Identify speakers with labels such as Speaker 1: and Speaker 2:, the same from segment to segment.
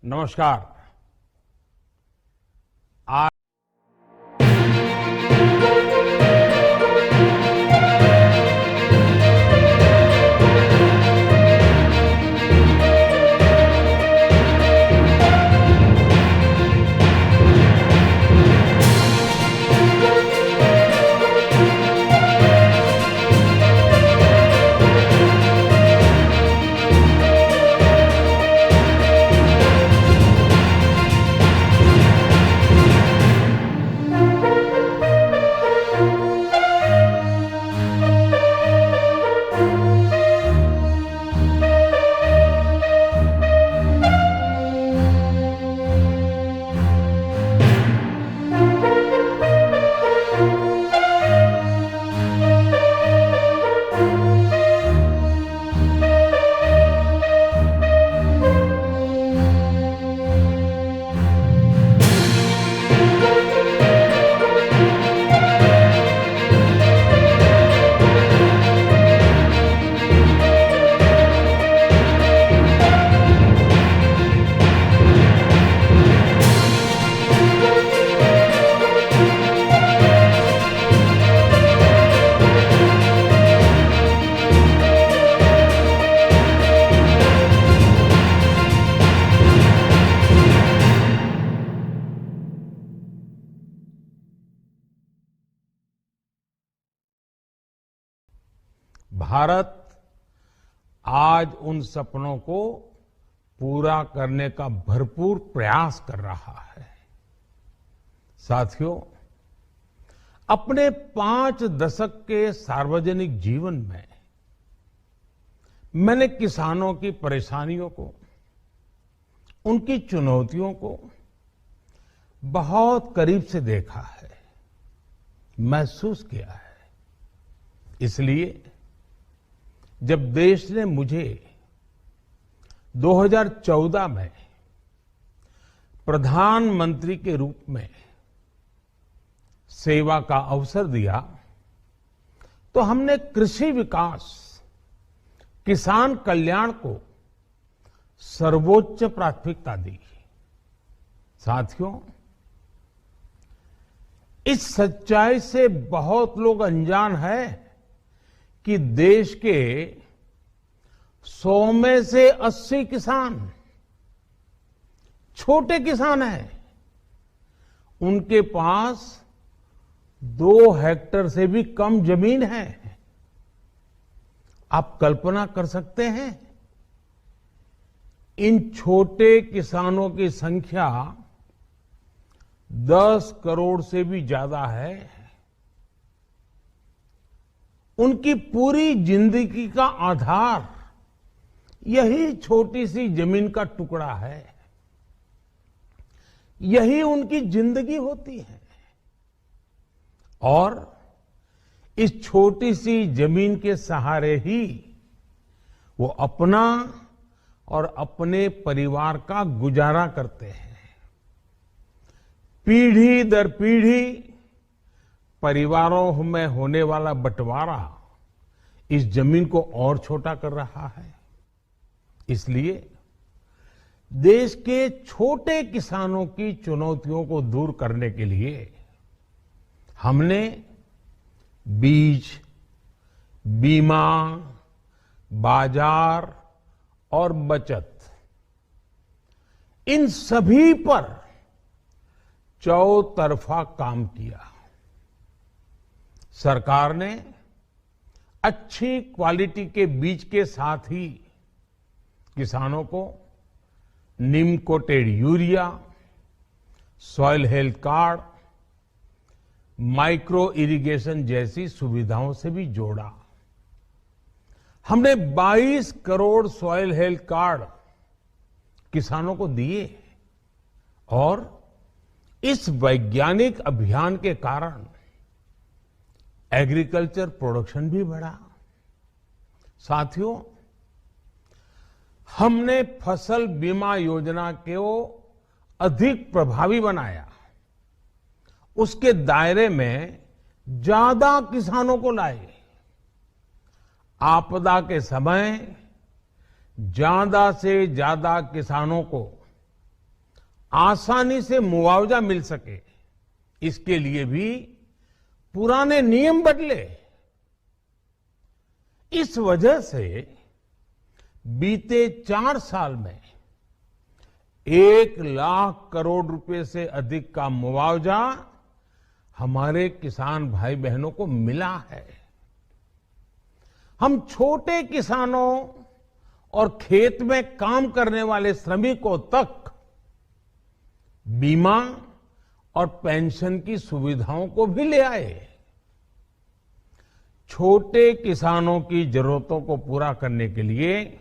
Speaker 1: नमस्कार। आज भारत आज उन सपनों को पूरा करने का भरपूर प्रयास कर रहा है। साथियों, अपने 5 दशक के सार्वजनिक जीवन में मैंने किसानों की परेशानियों को, उनकी चुनौतियों को बहुत करीब से देखा है, महसूस किया है। इसलिए जब देश ने मुझे 2014 में प्रधानमंत्री के रूप में सेवा का अवसर दिया, तो हमने कृषि विकास, किसान कल्याण को सर्वोच्च प्राथमिकता दी। साथियों, इस सच्चाई से बहुत लोग अनजान हैं कि देश के 100 में से 80 किसान छोटे किसान हैं। उनके पास 2 हेक्टेयर से भी कम जमीन है। आप कल्पना कर सकते हैं, इन छोटे किसानों की संख्या 10 करोड़ से भी ज्यादा है। उनकी पूरी जिंदगी का आधार यही छोटी सी जमीन का टुकड़ा है। यही उनकी जिंदगी होती है। और इस छोटी सी जमीन के सहारे ही वो अपना और अपने परिवार का गुजारा करते हैं। पीढ़ी दर पीढ़ी परिवारों में होने वाला बंटवारा इस जमीन को और छोटा कर रहा है। इसलिए देश के छोटे किसानों की चुनौतियों को दूर करने के लिए हमने बीज, बीमा, बाजार और बचत, इन सभी पर चौतरफा काम किया। सरकार ने अच्छी क्वालिटी के बीज के साथ ही किसानों को नीम coated urea, soil health card, micro irrigation जैसी सुविधाओं से भी जोड़ा। हमने 22 करोड़ सॉइल हेल्थ कार्ड किसानों को दिए और इस वैज्ञानिक अभियान के कारण एग्रीकल्चर प्रोडक्शन भी बढ़ा। साथियों, हमने फसल बीमा योजना को अधिक प्रभावी बनाया। उसके दायरे में ज्यादा किसानों को लाए। आपदा के समय ज्यादा से ज्यादा किसानों को आसानी से मुआवजा मिल सके, इसके लिए भी पुराने नियम बदले। इस वजह से बीते 4 साल में 1 लाख करोड़ रुपए से अधिक का मुआवजा हमारे किसान भाई बहनों को मिला है। हम छोटे किसानों और खेत में काम करने वाले श्रमिकों तक बीमा और पेंशन की सुविधाओं को भी ले आए। छोटे किसानों की जरूरतों को पूरा करने के लिए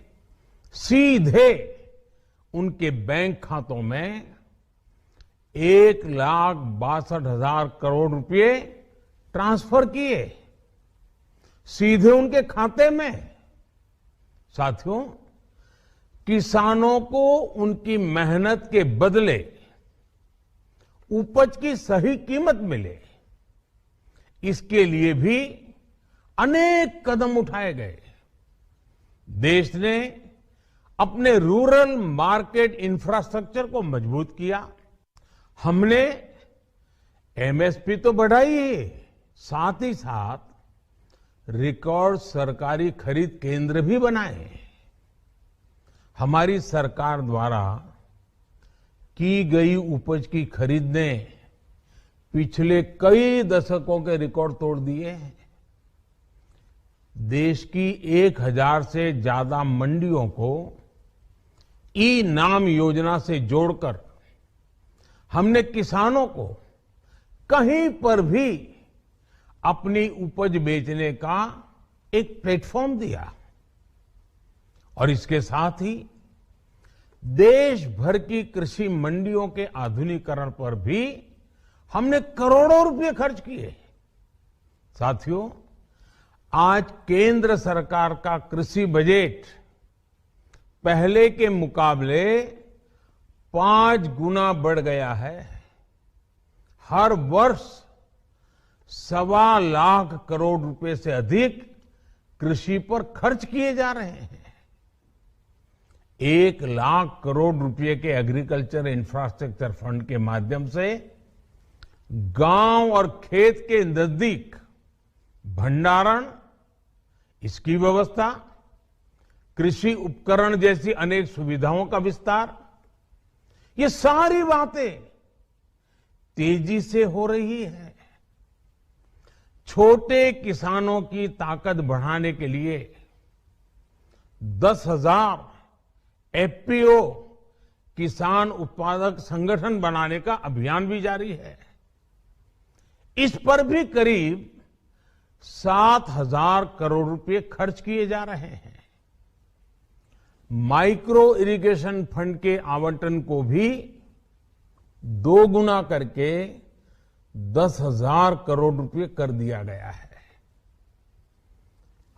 Speaker 1: सीधे उनके बैंक खातों में 1,62,000 करोड़ रुपए ट्रांसफर किए, सीधे उनके खाते में। साथियों, किसानों को उनकी मेहनत के बदले उपज की सही कीमत मिले, इसके लिए भी अनेक कदम उठाए गए। देश ने अपने रूरल मार्केट इंफ्रास्ट्रक्चर को मजबूत किया। हमने एमएसपी तो बढ़ाई ही, साथ ही साथ रिकॉर्ड सरकारी खरीद केंद्र भी बनाए। हमारी सरकार द्वारा की गई उपज की खरीद ने पिछले कई दशकों के रिकॉर्ड तोड़ दिए हैं। देश की 1000 से ज्यादा मंडियों को ई नाम योजना से जोड़कर हमने किसानों को कहीं पर भी अपनी उपज बेचने का एक प्लेटफॉर्म दिया। और इसके साथ ही देश भर की कृषि मंडियों के आधुनिकीकरण पर भी हमने करोड़ों रुपए खर्च किए। साथियों, आज केंद्र सरकार का कृषि बजट पहले के मुकाबले 5 गुना बढ़ गया है। हर वर्ष 1.25 लाख करोड़ रुपए से अधिक कृषि पर खर्च किए जा रहे हैं। 1 लाख करोड़ रुपए के एग्रीकल्चर इंफ्रास्ट्रक्चर फंड के माध्यम से गांव और खेत के नजदीक भंडारण, इसकी व्यवस्था, कृषि उपकरण जैसी अनेक सुविधाओं का विस्तार, ये सारी बातें तेजी से हो रही है। छोटे किसानों की ताकत बढ़ाने के लिए 10,000 एफपीओ किसान उत्पादक संगठन बनाने का अभियान भी जारी है। इस पर भी करीब 7,000 करोड़ रुपए खर्च किए जा रहे हैं। माइक्रो इरिगेशन फंड के आवंटन को भी 2 गुना करके 10,000 करोड़ रुपए कर दिया गया है।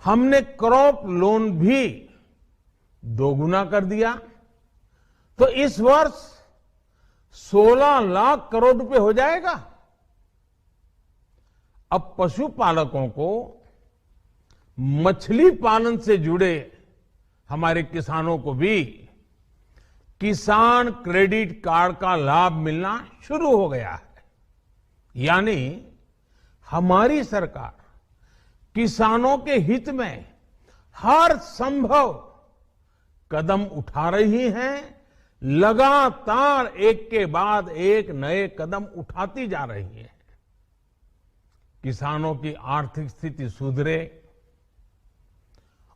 Speaker 1: हमने क्रॉप लोन भी 2 गुना कर दिया, तो इस वर्ष 16 लाख करोड़ रुपए हो जाएगा। अब पशुपालकों को मछली पालन से जुड़े हमारे किसानों को भी किसान क्रेडिट कार्ड का लाभ मिलना शुरू हो गया है। यानी हमारी सरकार किसानों के हित में हर संभव कदम उठा रही है, लगातार एक के बाद एक नए कदम उठाती जा रही है। किसानों की आर्थिक स्थिति सुधरे,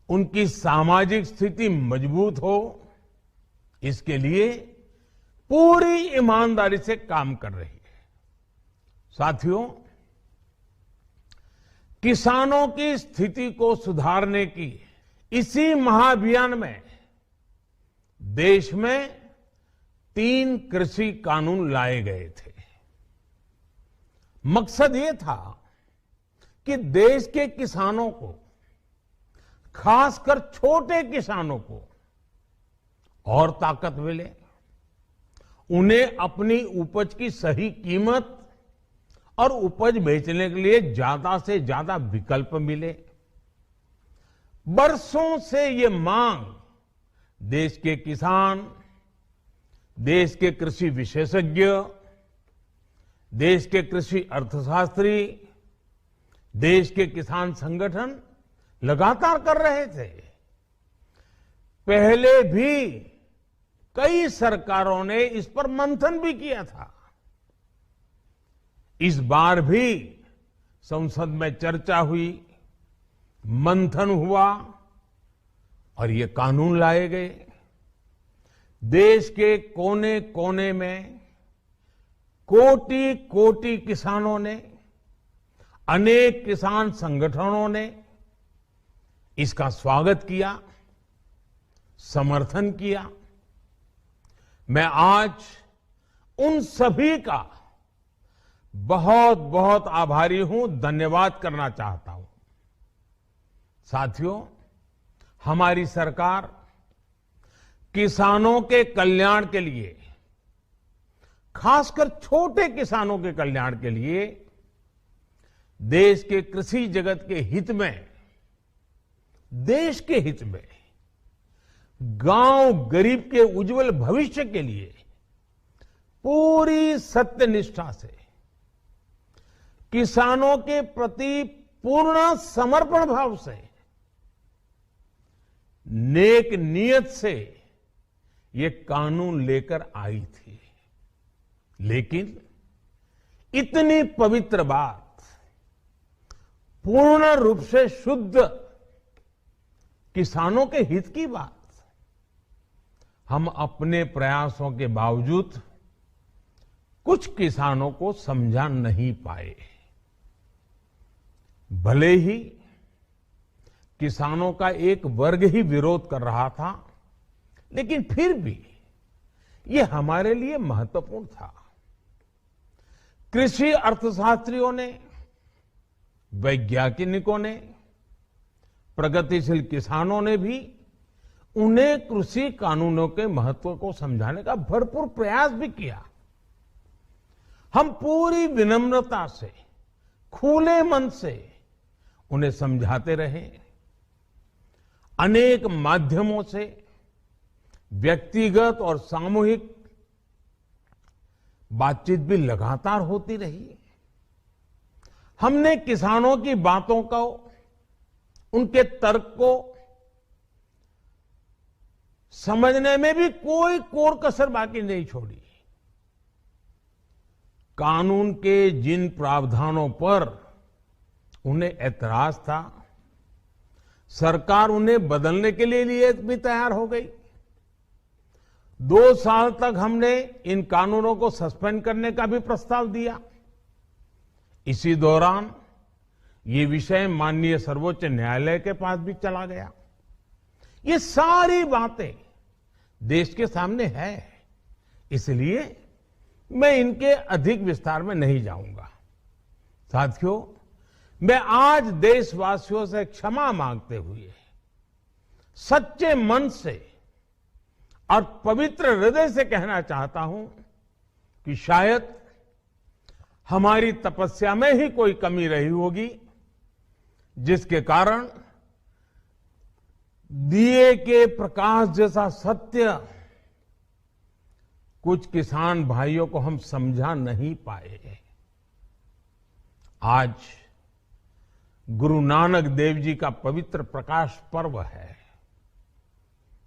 Speaker 1: उनकी सामाजिक स्थिति मजबूत हो, इसके लिए पूरी ईमानदारी से काम कर रही है। साथियों, किसानों की स्थिति को सुधारने की इसी महाअभियान में देश में 3 कृषि कानून लाए गए थे। मकसद ये था कि देश के किसानों को, खासकर छोटे किसानों को और ताकत मिले, उन्हें अपनी उपज की सही कीमत और उपज बेचने के लिए ज्यादा से ज्यादा विकल्प मिले। बरसों से ये मांग देश के किसान, देश के कृषि विशेषज्ञ, देश के कृषि अर्थशास्त्री, देश के किसान संगठन लगातार कर रहे थे। पहले भी कई सरकारों ने इस पर मंथन भी किया था। इस बार भी संसद में चर्चा हुई, मंथन हुआ और ये कानून लाए गए। देश के कोने कोने में कोटि कोटि किसानों ने, अनेक किसान संगठनों ने इसका स्वागत किया, समर्थन किया। मैं आज उन सभी का बहुत बहुत आभारी हूं, धन्यवाद करना चाहता हूं। साथियों, हमारी सरकार किसानों के कल्याण के लिए, खासकर छोटे किसानों के कल्याण के लिए, देश के कृषि जगत के हित में, देश के हित में, गांव गरीब के उज्जवल भविष्य के लिए पूरी सत्यनिष्ठा से, किसानों के प्रति पूर्ण समर्पण भाव से, नेक नियत से ये कानून लेकर आई थी। लेकिन इतनी पवित्र बात, पूर्ण रूप से शुद्ध किसानों के हित की बात, हम अपने प्रयासों के बावजूद कुछ किसानों को समझा नहीं पाए। भले ही किसानों का एक वर्ग ही विरोध कर रहा था, लेकिन फिर भी ये हमारे लिए महत्वपूर्ण था। कृषि अर्थशास्त्रियों ने, वैज्ञानिकों ने, प्रगतिशील किसानों ने भी उन्हें कृषि कानूनों के महत्व को समझाने का भरपूर प्रयास भी किया। हम पूरी विनम्रता से, खुले मन से उन्हें समझाते रहे। अनेक माध्यमों से व्यक्तिगत और सामूहिक बातचीत भी लगातार होती रही। हमने किसानों की बातों को, उनके तर्क को समझने में भी कोई कोर कसर बाकी नहीं छोड़ी। कानून के जिन प्रावधानों पर उन्हें ऐतराज था, सरकार उन्हें बदलने के लिए भी तैयार हो गई। 2 साल तक हमने इन कानूनों को सस्पेंड करने का भी प्रस्ताव दिया। इसी दौरान ये विषय माननीय सर्वोच्च न्यायालय के पास भी चला गया। ये सारी बातें देश के सामने है, इसलिए मैं इनके अधिक विस्तार में नहीं जाऊंगा। साथियों, मैं आज देशवासियों से क्षमा मांगते हुए सच्चे मन से और पवित्र हृदय से कहना चाहता हूं कि शायद हमारी तपस्या में ही कोई कमी रही होगी, जिसके कारण दिए के प्रकाश जैसा सत्य कुछ किसान भाइयों को हम समझा नहीं पाए। आज गुरु नानक देव जी का पवित्र प्रकाश पर्व है।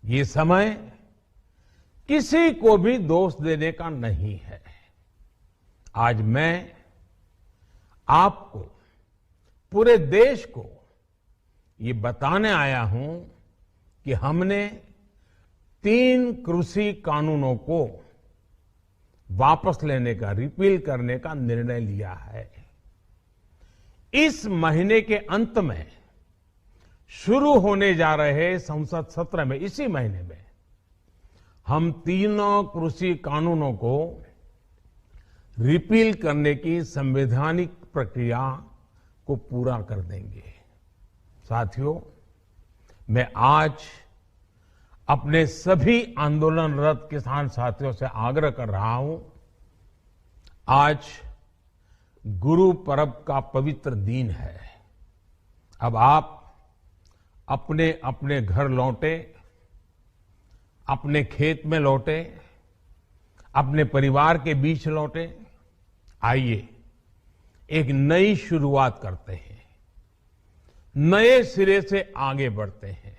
Speaker 1: ये समय किसी को भी दोष देने का नहीं है। आज मैं आपको, पूरे देश को ये बताने आया हूं कि हमने 3 कृषि कानूनों को वापस लेने का, रिपील करने का निर्णय लिया है। इस महीने के अंत में शुरू होने जा रहे संसद सत्र में, इसी महीने में, हम 3 कृषि कानूनों को रिपील करने की संवैधानिक प्रक्रिया को पूरा कर देंगे। साथियों, मैं आज अपने सभी आंदोलनरत किसान साथियों से आग्रह कर रहा हूं, आज गुरु पर्व का पवित्र दिन है। अब आप अपने अपने घर लौटे, अपने खेत में लौटे अपने परिवार के बीच लौटे। आइए एक नई शुरुआत करते हैं, नए सिरे से आगे बढ़ते हैं।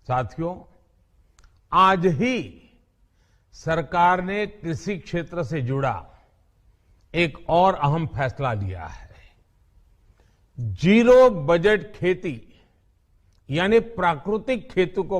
Speaker 1: साथियों, आज ही सरकार ने कृषि क्षेत्र से जुड़ा एक और अहम फैसला लिया है। जीरो बजट खेती यानी प्राकृतिक खेती को